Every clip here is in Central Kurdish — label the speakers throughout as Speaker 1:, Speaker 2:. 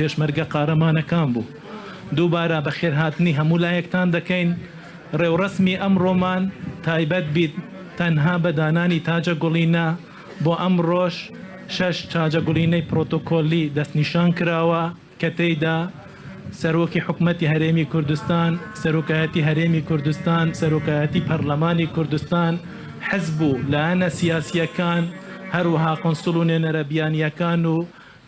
Speaker 1: پێشمەرگە قارەمانەکان بوو. دووبارە بەخێرهاتنی هەموو لایەکتان دەکەین. ڕێوڕسمی ئەمڕۆمان تایبەت بیت تەنها بەدانانی تاجە گوڵینە بۆ ئەم ڕۆژ 6 تاجە گوڵینەی پرۆتۆکۆلی دەستنیشان کراوە کە تێیدا سەرۆکی حکوومەتی هەرێمی کوردستان، سەرۆکایەتی هەرێمی کوردستان، سەرۆکایەتی پەرلەمانی کوردستان، حزب و لایەنە سیاسیەکان، هەروەها قۆنسڵ و نوێنەرەبیانیەکان و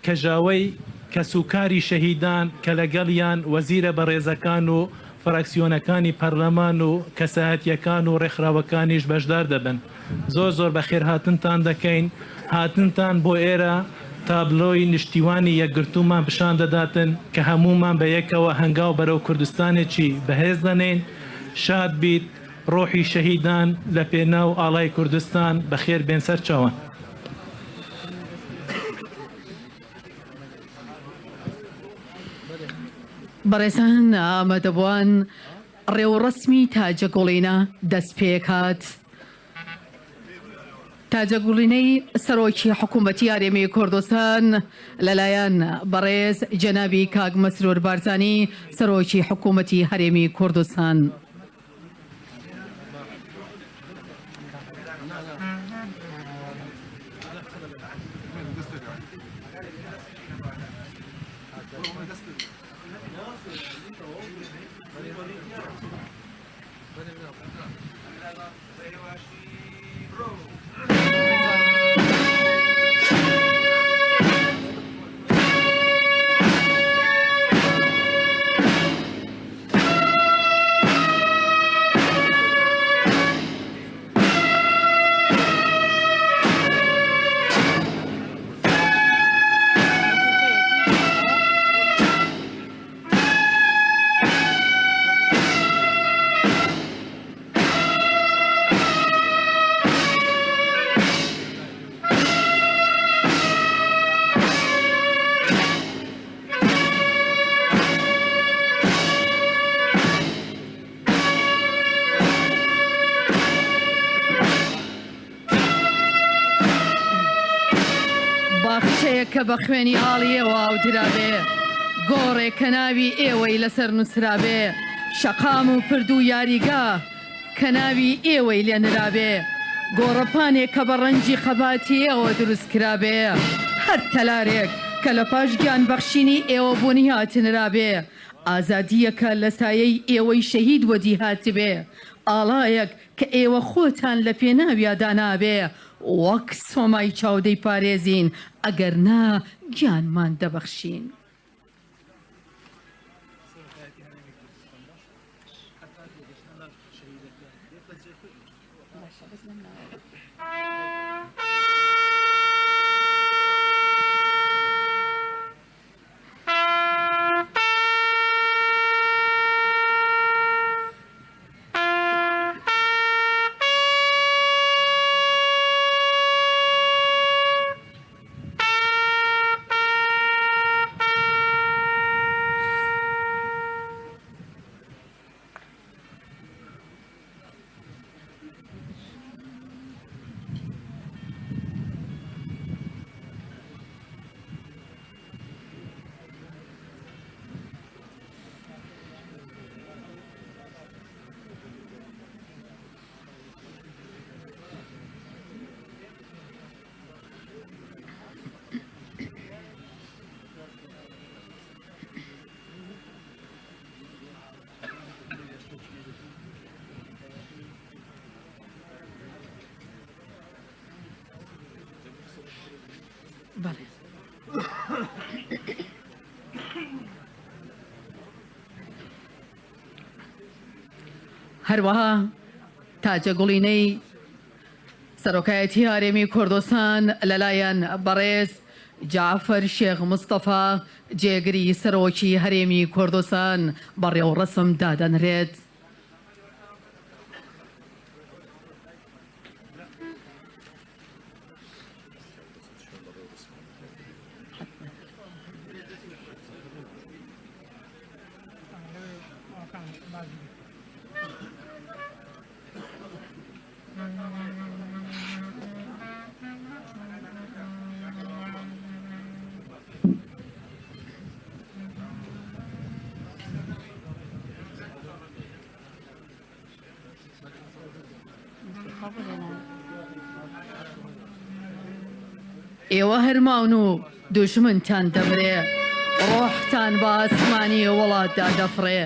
Speaker 1: کەژاوەی کەسوکاری شەهیدان کە لەگەڵیان وەزیرە بەڕێزەکان و فراکسیۆنەکانی پەرلەمان و کەسایەتیەکان و ڕێکخراوەکانیش بەشدار دەبن. زۆر بەخێر هاتنتان دەکەین. هاتنتان بۆ ئێرە تابلۆی نیشتیوانی یەکگرتومان پیشان دەداتن کە هەمومان بە یەکەوە هەنگاو بەرەو کوردستانێکی بەهێز دەنێن. شاد بیت ڕۆحی شەهیدان لە پێناو ئاڵای کوردستان بەخێر بێن سەر چاوان.
Speaker 2: بەڕێزان ئامادەبووان ڕێوڕسمی تاجە گوڵینە دەست پێکات. تاجە گوڵینەی سەرۆکی حکوومەتی هەرێمی کوردستان لەلایەن بەڕێز جەنابی کاک مەسرور بارزانی سەرۆکی حکوومەتی هەرێمی کوردستان. کە بە خوێنی ئاڵی ئێوە ئاودرابێ، گۆڕێک کە ناوی ئێوەی لەسەر نووسرابێ، شەقام و پرد و یاریگا کە ناوی ئێوەی لێ نرابێ، گۆڕەپانێک کە بە ڕەنجی خەباتی ئێوە دروست کرابێ، هەر تەلارێک کە لە پاش گیان بەخشینی ئێوە بوونی هاتنرابێ، ئازادیەکە لە سایەی ئێوەی شەهید وەدی هاتبێ، ئاڵایەک کە ئێوە خۆتان لە پێناویادا نابێ، وەک سۆمای چاودەی پارێزین ئەگەر نا گیانمان دەبەخشین. هەروەها تاجە گوڵینەی سەرۆکایەتی هەرێمی کوردستان لەلایەن بەڕێز جعفەر شێخ مستەفا جێگری سەرۆکی هەرێمی کوردستان بە ڕێوڕسم دادەنرێت. ئێوە هەرماون و دوژمنتان دەبرێ ڕۆحتان بە ئاسمانی وڵاتدا دەفڕێ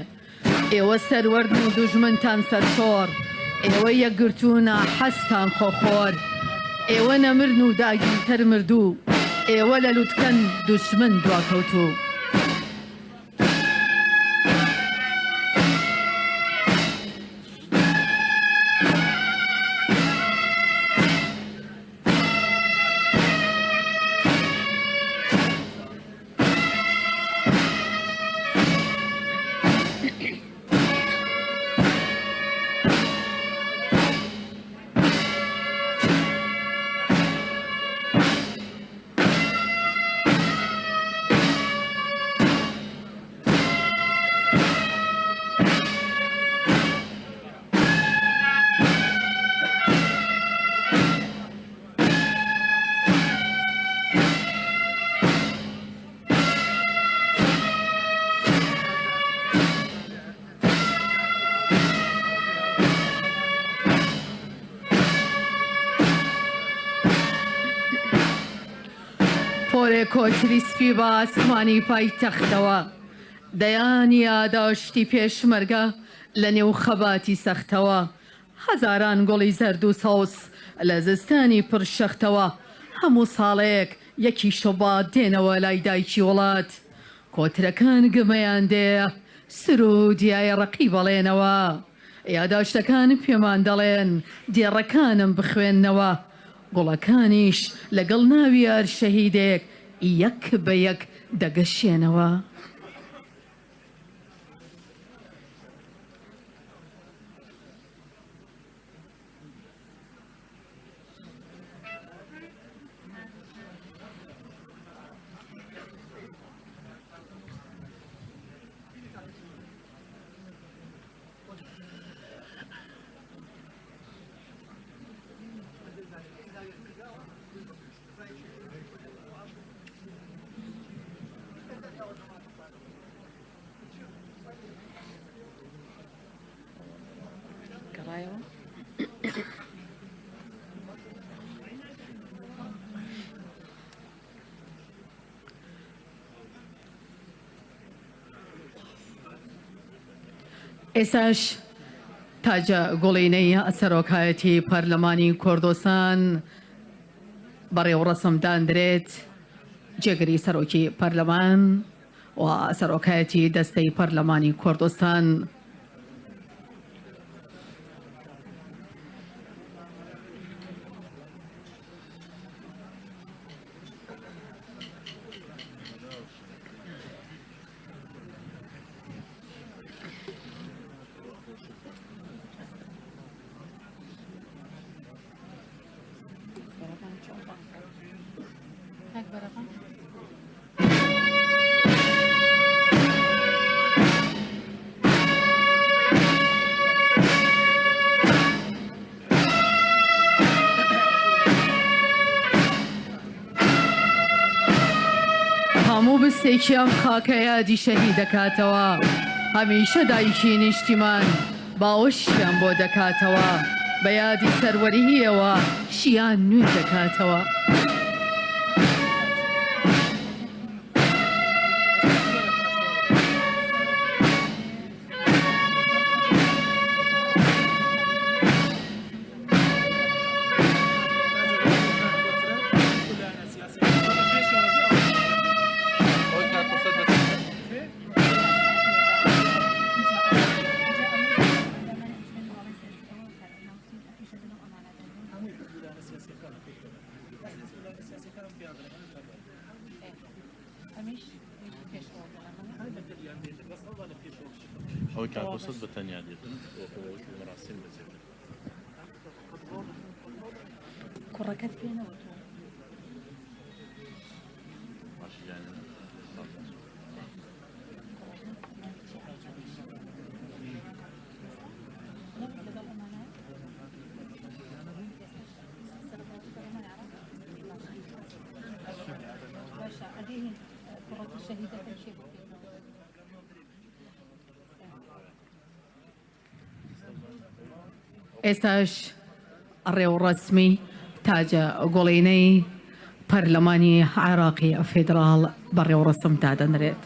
Speaker 2: ئێوە سەروەردن و دوژمنتان سەرشۆڕ ئێوە یەکگرتوونە حەستان خۆخۆر ئێوە نەمرن و داگیرتر مردوو ئێوە لە لوتکەن دوژمن دواکەوتوو پۆرێ کۆچری سپی بە ئاسمانی پایتەختەوە دەیانی یاداشتی پێشمەرگە لە نێو خەباتی سەختەوە هەزاران گوڵی زەرد و سەوس لە زستانی پرشەختەوە هەموو ساڵەیەک یەکی شەبا دێنەوە لای دایکی وڵات کۆترەکان گمەیان دێ سرودیای ڕقی بەڵێنەوە یاداشتەکان پێمان دەڵێن دێڕەکانم بخوێندنەوە گوڵەکانیش لەگەڵ ناوی هەر شەهیدێک یەک بە یەک دەگەشێنەوە ئێساش تاجە گوڵینەی سەرۆکایەتی پەرلەمانی کوردستان بەڕێوەڕەسمدانرێت جێگری سەرۆکی پەرلەمان و سەرۆکایەتی دەستەی پەرلەمانی کوردستان هەموو بستێکی ئەم خاکە یادی شەهید دەکاتەوە هەمیشە دایکی نیشتیمان باوەشیان بۆ دەکاتەوە بە یادی سەروەریەوە شیان نوێ دەکاتەوە
Speaker 3: ئەوەی کاکۆسەد بە تەنیا دێتن مەراسیم بەجێ
Speaker 4: کوڕەکەت پێنەوە تۆ باشە ئەدێ کوڕەکە شەهیدەکە چێ بۆ
Speaker 2: ئێستاش ڕێوڕەسمی تاجە گوڵینەی پەرلەمانی عێراقی فێدراڵ بەڕێوەڕەسم دادەنرێت.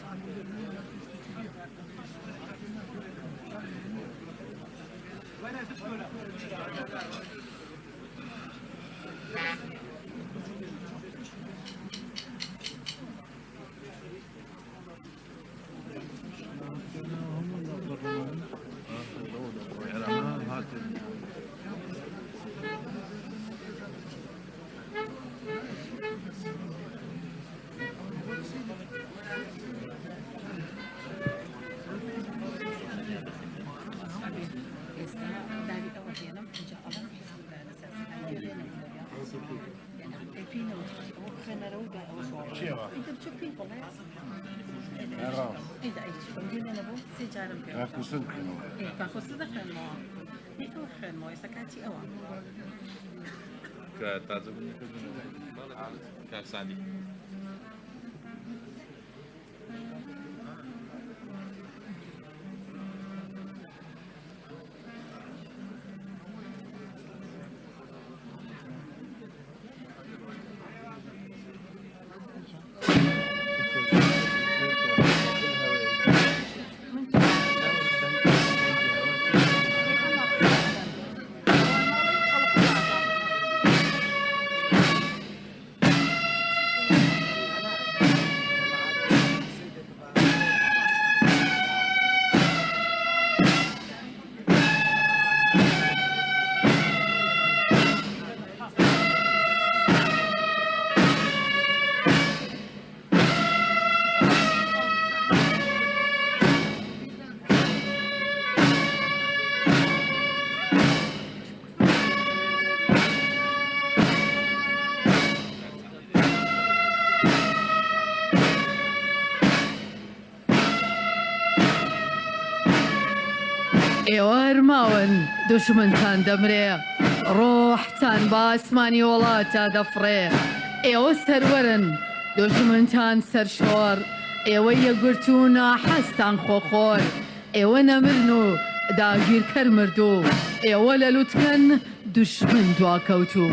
Speaker 2: ئێوەرماون دوشمنتان دەمرێ ڕۆحتان بە ئاسمانی وڵاتە دەفڕێ ئێوە سەروەرن دوژمنتان سەرشۆڕ ئێوە یەکگرتوونە حەستان خۆخۆر ئێوە نەمرن و داگیرکەر مردوو ئێوە لە لوتکەن دوشمن دواکەوتوو.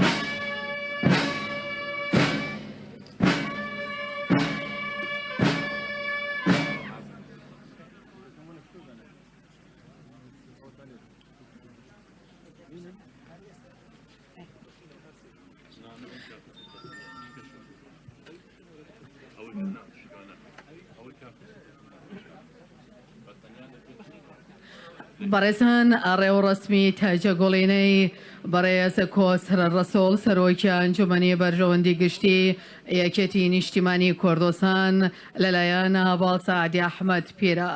Speaker 2: بەڕێزان ڕێوەڕەسمی تاجە گوڵینەی بەڕێزە کۆسرە ڕەسۆڵ سەرۆکی ئەنجومەنی بەرژەوەندی گشتی یەکێتی نیشتیمانی کوردستان لەلایەن هەڤاڵ سەعادی ئەحمەد پیرە.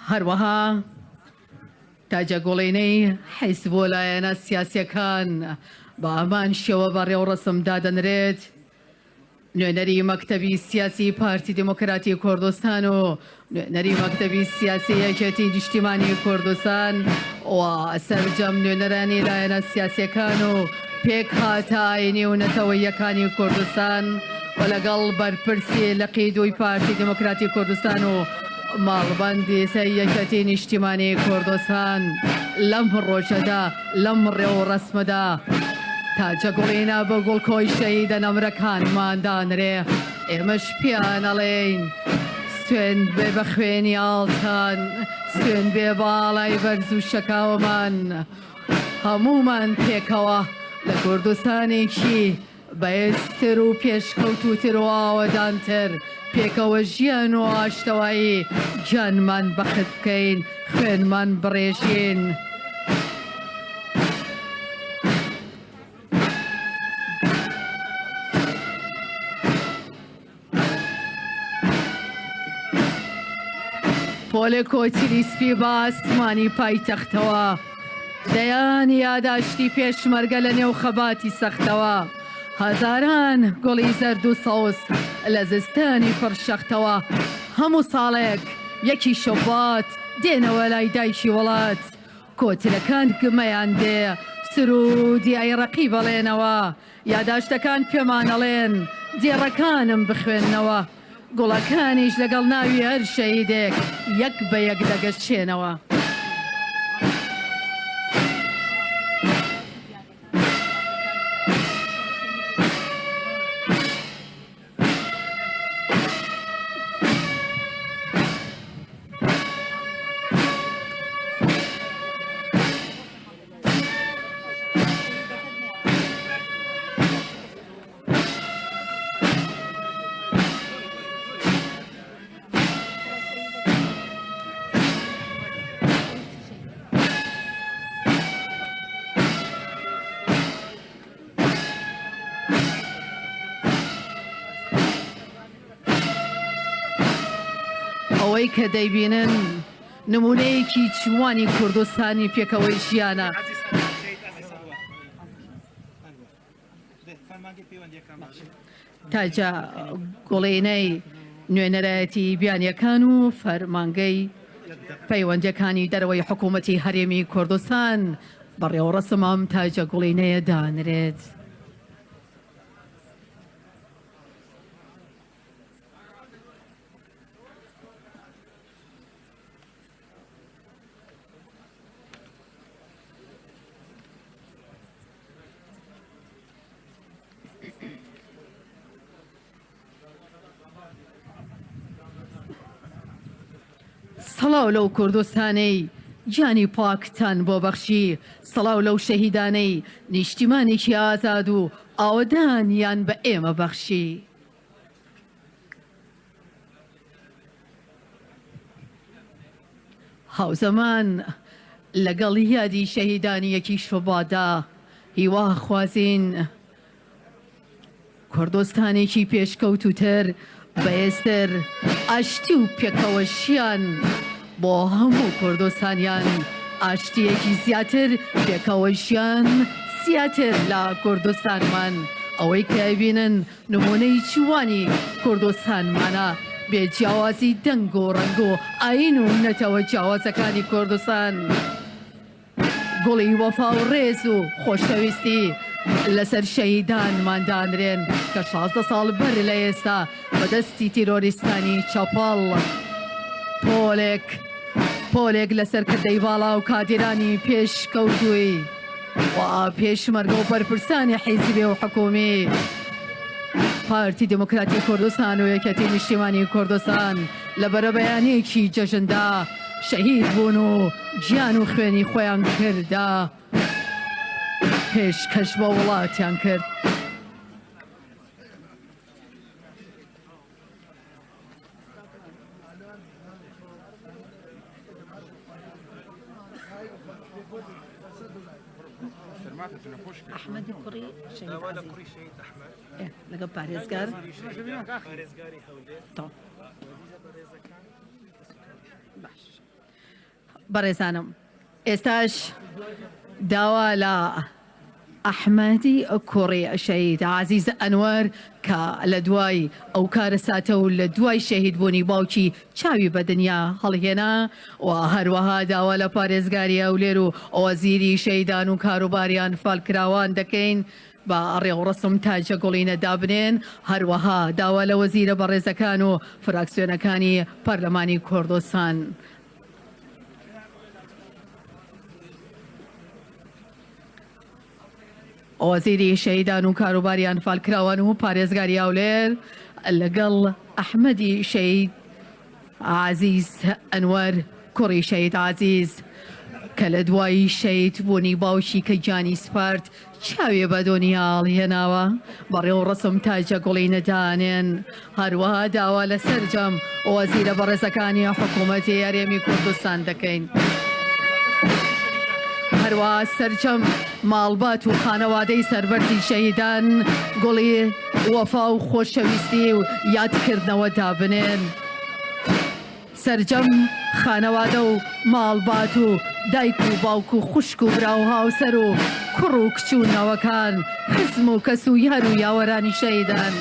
Speaker 2: هەروەها تاجە گوڵینەی حیزب و لایەنە سیاسیەکان بە ئەمان شێوە بە ڕێوەڕەسم دادەنرێت نوێنەری مەکتەبی سیاسی پارتی دموکراتی کوردستان و نوێنەری مەکتەبی سیاسی یەکێتی نیشتیمانی کوردستان و سەرجەم نوێنەرانی لایەنە سیاسیەکان و پێک هاتاینی و نەتەوەیەکانی کوردستان و لەگەڵ بەرپرسی لەقیدوی پارتی دموکراتی کوردستان و ماڵبەندی یەکێتی نیشتیمانی کوردستان لەم ڕۆژەدا لەم ڕێوەڕەسمەدا تاجە گوڵینە بە گوڵکۆی شەهیدە نەمرەکانماندانرێ ئێمەش پیان ئەڵێین سوێن بێ بە خوێنی ئاڵتان سوێن بێ باڵای بەرز و شەکاوەمان هەمومان پێکەوە لە کوردستانێکی بەهێزتر و پێشکەوتوتر و ئاوەدانتر پێکەوە ژیان و ئاشتەوایی گیانمان بەخت بکەین خوێنمان بڕێژین. پۆلێ کۆچلیسپی بە ئاسمانی پایتەختەوە دەیان یاداشتی پێشمەرگە لە نێو خەباتی سەختەوە هەزاران گوڵی زەرد و سەوز لە زستانی پڕشەختەوە هەموو ساڵێک یەکی شەوبات دێنەوە لای دایکی وڵات کۆتلەکان گمەیان دێ سرودی ئەیڕەقی بەڵێنەوە یاداشتەکان پێمانەڵێن دێڕەکانم بخوێننەوە گوڵەکانیش لەگەڵ ناوی هەر شەیدێک یەک بە یەک دەگەشتێنەوە. ئەوەی کە دەیبینن نمونەیەکی چوانی کوردستانی پێکەوەی ژیانە. تاجە گوڵینەی نوێنەرایەتی بیانیەکان و فەرمانگەی پەیوەندیەکانی دەرەوەی حکوومەتی هەرێمی کوردستان بەڕێوەڕەسمام تاجە گوڵینەیە دانرێت. سەڵاو لەو کوردستانەی گیانی پاکتان بۆ بەخشی، سەڵاو لەو شەهیدانەی نیشتیمانێکی ئازاد و ئاودانیان بە ئێمە بەخشی. هاوزەمان لەگەڵ یادی شەهیدانیەکی شوبادا هیوا خوازین کوردستانێکی پێشکەوتوتر بەێستر ئاشتی و پێکەوەشیان بۆ هەموو کوردستانیان ئاشتیەکی زیاتر پێکەوەشیان زیاتر لە کوردستانمان ئەوەی کە بینن نمونەی چوانی کوردستانمانە بێجیاوازی دەنگ و ڕەنگ و ئاین و نەتەوە جیاوازەکانی کوردستان گوڵی وەفا و ڕێز و خۆشەویستی لەسەر شەهیدانماندانرێن کە 16 ساڵ بەر لە ئێستا بەدەستی تیرۆریستانی چاپاڵ پۆلێک لەسەر کردەی باڵا و کادیرانی پێشکەوتووی و پێشمەرگە و بەرپرسانی حیزبی و حکومی پارتی دموکراتی کوردستان و یەکەتی نیشتیمانی کوردستان لە بەرەبەیانێکی جەژندا شەهید بوون و گیان و خوێنی خۆیان کردا پێشکەش بە وڵاتیان کرد. ئەحمەدی کوڕی لەگەڵ پارێزگار بەڕێزانم ئێستاش داوا لە ئەحمەدی کوڕی شەهید عەزیز ئەنوەر کە لە دوای ئەو کارە ساتە و لە دوای شەهیدبوونی باوکی چاوی بە دنیا هەڵهێنا و هەروەها داوا لە پارێزگاری ئەولێر و وەزیری شەهیدان و کاروباریان فالکراوان دەکەین بە ڕێوڕسم تاجە گوڵینە دابنێن، هەروەها داوا لە وەزیرە بەڕێزەکان و فراکسیۆنەکانی پەرلەمانی کوردستان. وەزیری شەهیدان و کاروباریان فالکراوان و پارێزگاری ئەولێر لەگەڵ ئەحمەدی شەهید عەزیز ئەنوەر کوڕی شەهید عەزیز کە لە دوایی شەهید بوونی باوکی کە گیانی سپارد چاوێ بە دنیا هەڵهێناوە بەڕێوەڕسم تاجە گوڵینە دانێن، هەروەها داوا لە سەرجەم وەزیرە بەڕێزەکانی حکوومەتی هەرێمی کوردستان دەکەین. هەروەها سەرجەم ماڵبات و خانەوادەی سەربەردی شەهیدان گوڵی وەفا و خۆشەویستی و یادکردنەوە دابنێن. سەرجەم خانەوادە و ماڵبات و دایک و باوک و خوشک و برا و هاوسەر و کوڕ و کچوونەوەکان خزم و کەس و یار و یاوەرانی شەهیدان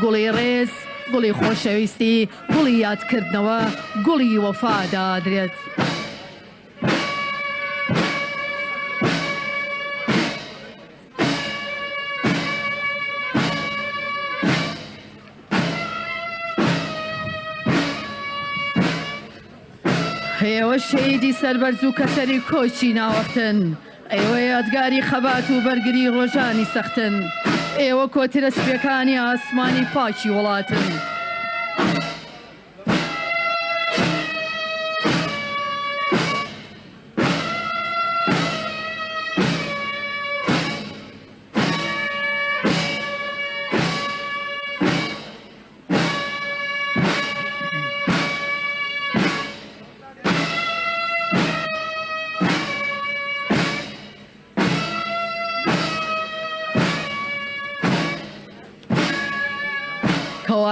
Speaker 2: گوڵی ڕێز، گوڵی خۆشەویستی، گوڵی یادکردنەوە، گوڵی وەفا دادرێت. ئێوە شەیدی سەربەرز و کەسەری کۆچی ناوەختن ئێوە یادگاری خەبات و بەرگری ڕۆژانی سەختن ئێوە کۆترە سپیەکانی ئاسمانی پاکی وڵاتن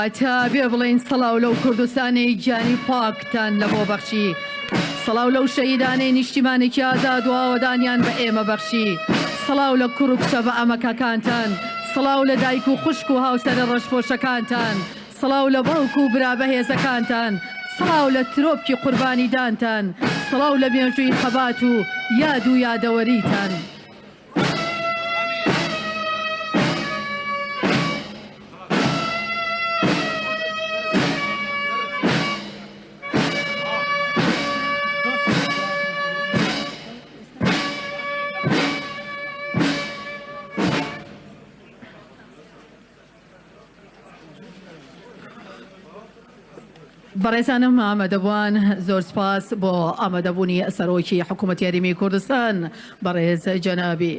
Speaker 2: کەواتە بێ بڵین سەڵاو لەو کوردستانی گیانی پاکتان لە بۆ بەخشی سەڵاو لەو شەهیدانەی نیشتیمانێکی ئازاد و ئاوەدانیان بە ئێمە بەخشی سەڵاو لە کوڕ و کچە بە ئەمەکەکانتان سەڵاو لە دایک و خوشک و هاوسەرە ڕەشپۆشەکانتان سەڵاو لە باوک و برا بەهێزەکانتان سەڵاو لە ترۆپکی قوربانی دانتان سەڵاو لە مێژووی خەبات و یاد و یادەوەریتان بەڕێزانم ئامادەبووان زۆر سپاس بۆ ئامادەبوونی سەرۆکی حکوومەتی هەرێمی کوردستان بەڕێز جەنابی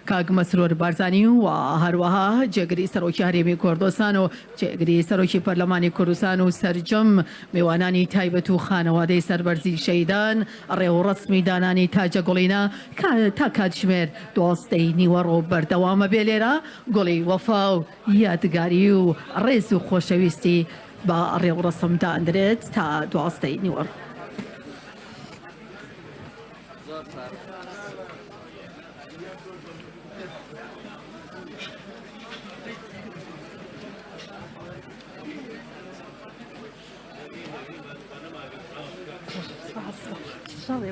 Speaker 2: کاک مەسرور بارزانی و هەروەها جێگری سەرۆکی هەرێمی کوردستان و جێگری سەرۆکی پەرلەمانی کوردستان و سەرجەم میوانانی تایبەت و خانەوادەی سەربەرزی شەیدان ڕێوەڕەسمی دانانی تاجە گوڵینە تا کاتژمێر دۆستەی نیوەڕۆ بەردەوامە بێ لێرە گوڵی وەفا و یادگاری و ڕێز و خۆشەویستی با ڕێوەڕەسمدا ئەندرێت تا دواستەی نیوەڕۆ Sorry,